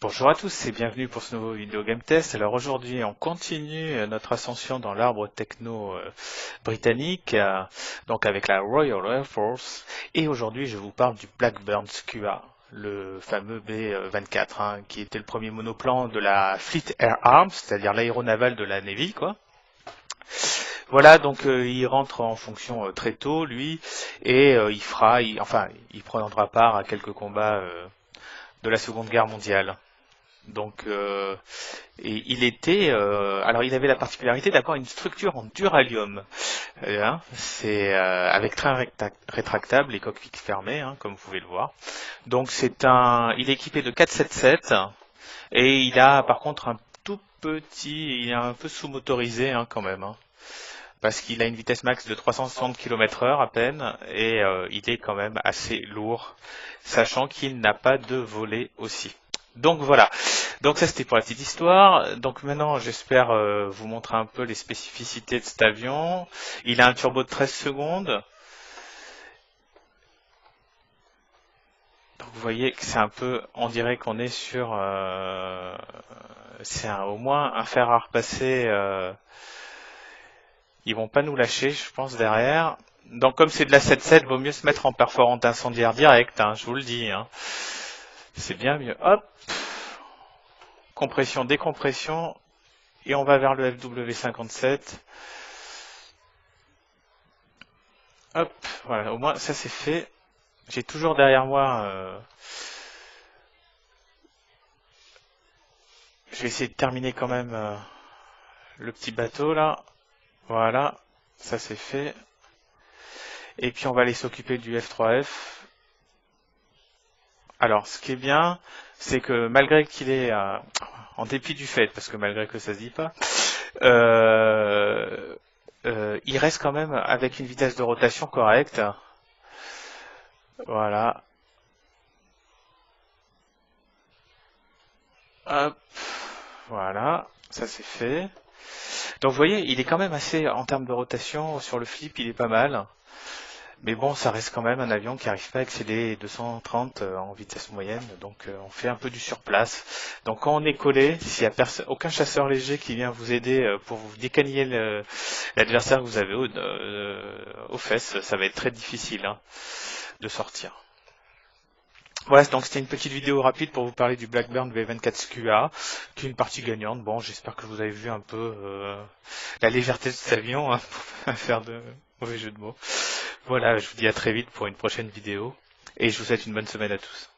Bonjour à tous et bienvenue pour ce nouveau vidéo game test. Alors aujourd'hui on continue notre ascension dans l'arbre techno britannique, donc avec la Royal Air Force, et aujourd'hui je vous parle du Blackburn QA, le fameux B-24, qui était le premier monoplan de la Fleet Air Arms, c'est-à-dire l'aéronaval de la Navy, quoi. Voilà, donc il rentre en fonction très tôt, lui, et il prendra part à quelques combats de la Seconde Guerre mondiale. Donc, et alors il avait la particularité d'avoir une structure en duralium, c'est avec train rétractable et cockpit fermé, comme vous pouvez le voir. Donc il est équipé de 477 et il a par contre il est un peu sous-motorisé quand même, parce qu'il a une vitesse max de 360 km/h à peine et il est quand même assez lourd, sachant qu'il n'a pas de volet aussi. Donc voilà, donc ça c'était pour la petite histoire. Donc maintenant j'espère vous montrer un peu les spécificités de cet avion. Il a un turbo de 13 secondes. Donc vous voyez que c'est un peu, on dirait qu'on est sur, au moins un fer à repasser. Ils vont pas nous lâcher, je pense, derrière. Donc comme c'est de la 7.7, vaut mieux se mettre en perforante incendiaire direct, je vous le dis. C'est bien mieux. Hop, compression, décompression, et on va vers le FW57. Hop, voilà, au moins ça c'est fait. J'ai toujours derrière moi... je vais essayer de terminer quand même le petit bateau là. Voilà, ça c'est fait. Et puis on va aller s'occuper du F3F. Alors, ce qui est bien, c'est que malgré qu'il est, en dépit du fait, parce que malgré que ça se dit pas, il reste quand même avec une vitesse de rotation correcte. Voilà. Hop. Voilà. Ça c'est fait. Donc vous voyez, il est quand même assez, en termes de rotation, sur le flip, il est pas mal. Mais bon, ça reste quand même un avion qui n'arrive pas à excéder 230 en vitesse moyenne, donc on fait un peu du surplace. Donc quand on est collé, s'il n'y a aucun chasseur léger qui vient vous aider pour vous décaniller l'adversaire que vous avez aux fesses, ça va être très difficile de sortir. Voilà, donc c'était une petite vidéo rapide pour vous parler du Blackburn V24 QA, qui est une partie gagnante. Bon, j'espère que vous avez vu un peu la légèreté de cet avion, pour pas faire de mauvais jeux de mots. Voilà, je vous dis à très vite pour une prochaine vidéo, et je vous souhaite une bonne semaine à tous.